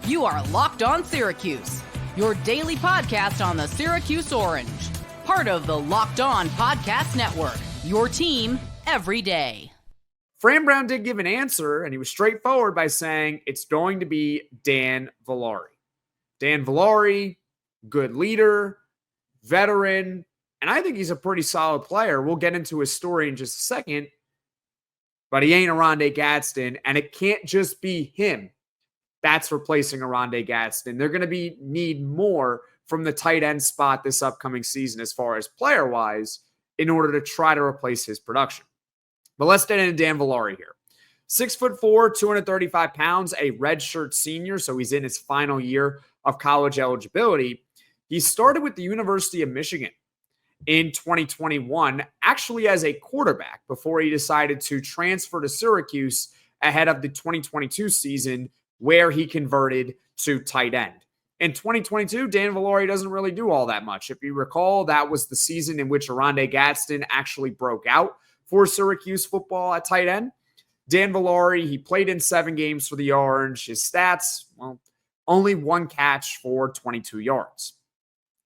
You are Locked On Syracuse, your daily podcast on the Syracuse Orange. Part of the Locked On Podcast Network, your team every day. Fran Brown did give an answer, and he was straightforward by saying it's going to be Dan Villari. Dan Villari, good leader, veteran, and I think he's a pretty solid player. We'll get into his story in just a second, but he ain't Oronde Gadsden, and it can't just be him that's replacing Oronde Gadsden. They're going to need more from the tight end spot this upcoming season as far as player-wise in order to try to replace his production. But let's get into Dan Villari here. 6'4", 235 pounds, a redshirt senior, so he's in his final year of college eligibility. He started with the University of Michigan in 2021, actually as a quarterback, before he decided to transfer to Syracuse ahead of the 2022 season, where he converted to tight end. In 2022, Dan Villari doesn't really do all that much. If you recall, that was the season in which Oronde Gadsden actually broke out for Syracuse football at tight end. Dan Villari, he played in 7 games for the Orange. His stats, well, only 1 catch for 22 yards.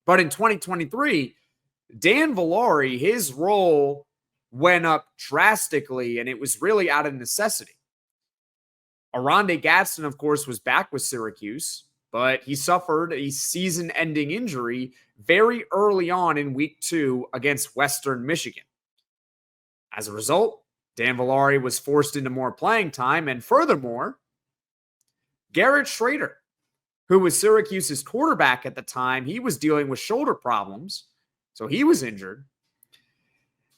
But in 2023, Dan Villari, his role went up drastically, and it was really out of necessity. Oronde Gadsden, of course, was back with Syracuse, but he suffered a season-ending injury very early on in week 2 against Western Michigan. As a result, Dan Villari was forced into more playing time, and furthermore, Garrett Schrader, who was Syracuse's quarterback at the time, he was dealing with shoulder problems, so he was injured.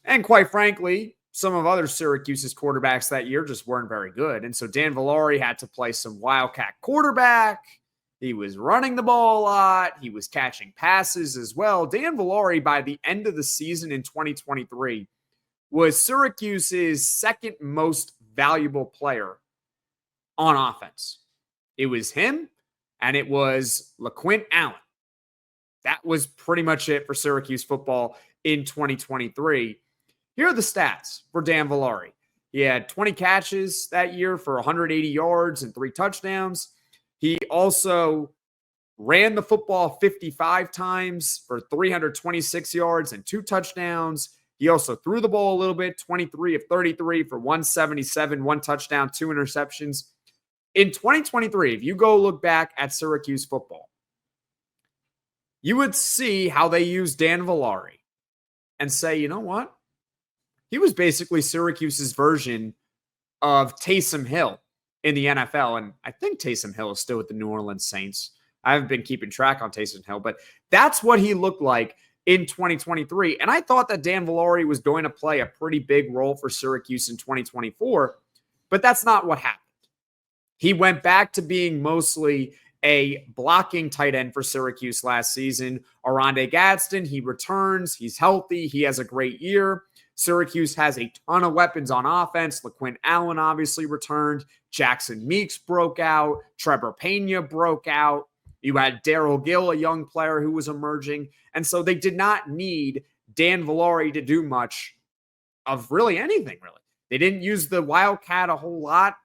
And quite frankly, some of other Syracuse's quarterbacks that year just weren't very good. And so Dan Villari had to play some wildcat quarterback. He was running the ball a lot. He was catching passes as well. Dan Villari, by the end of the season in 2023, was Syracuse's second most valuable player on offense. It was him, and it was LaQuint Allen. That was pretty much it for Syracuse football in 2023. Here are the stats for Dan Villari. He had 20 catches that year for 180 yards and 3 touchdowns. He also ran the football 55 times for 326 yards and 2 touchdowns. He also threw the ball a little bit, 23 of 33 for 177, 1 touchdown, 2 interceptions. In 2023, if you go look back at Syracuse football, you would see how they used Dan Villari and say, you know what? He was basically Syracuse's version of Taysom Hill in the NFL. And I think Taysom Hill is still with the New Orleans Saints. I haven't been keeping track on Taysom Hill, but that's what he looked like in 2023. And I thought that Dan Villari was going to play a pretty big role for Syracuse in 2024, but that's not what happened. He went back to being mostly a blocking tight end for Syracuse last season. Oronde Gadsden, he returns. He's healthy. He has a great year. Syracuse has a ton of weapons on offense. LaQuint Allen obviously returned. Jackson Meeks broke out. Trevor Pena broke out. You had Daryl Gill, a young player who was emerging. And so they did not need Dan Villari to do much of really anything, really. They didn't use the Wildcat a whole lot.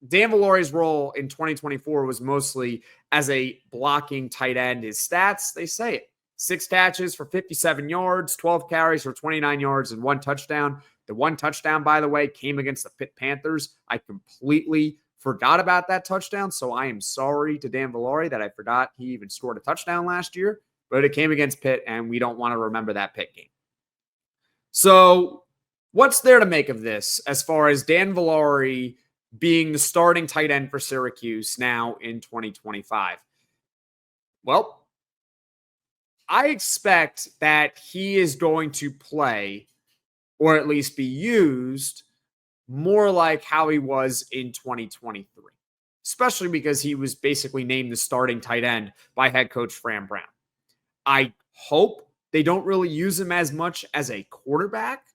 Dan Villari's role in 2024 was mostly as a blocking tight end. His stats, they say it. 6 catches for 57 yards, 12 carries for 29 yards, and 1 touchdown. The 1 touchdown, by the way, came against the Pitt Panthers. I completely forgot about that touchdown, so I am sorry to Dan Villari that I forgot he even scored a touchdown last year, but it came against Pitt, and we don't want to remember that Pitt game. So what's there to make of this as far as Dan Villari being the starting tight end for Syracuse now in 2025? Well, I expect that he is going to play, or at least be used, more like how he was in 2023, especially because he was basically named the starting tight end by head coach Fran Brown. I hope they don't really use him as much as a quarterback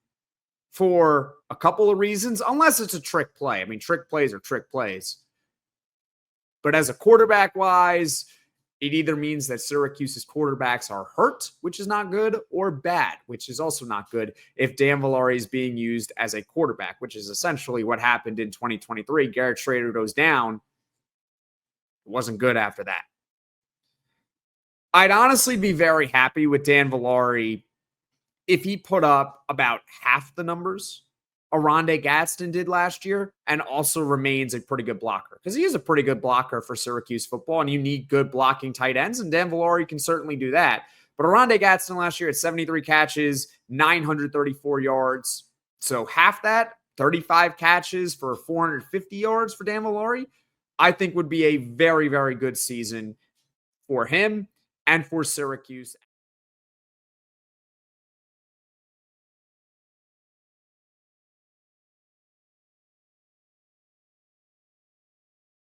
for a couple of reasons, unless it's a trick play. I mean, trick plays are trick plays. But as a quarterback-wise, it either means that Syracuse's quarterbacks are hurt, which is not good, or bad, which is also not good if Dan Villari is being used as a quarterback, which is essentially what happened in 2023. Garrett Schrader goes down. It wasn't good after that. I'd honestly be very happy with Dan Villari if he put up about half the numbers Oronde Gadsden did last year and also remains a pretty good blocker, because he is a pretty good blocker for Syracuse football, and you need good blocking tight ends, and Dan Villari can certainly do that. But Oronde Gadsden last year had 73 catches, 934 yards. So half that, 35 catches for 450 yards for Dan Villari, I think would be a very, very good season for him and for Syracuse.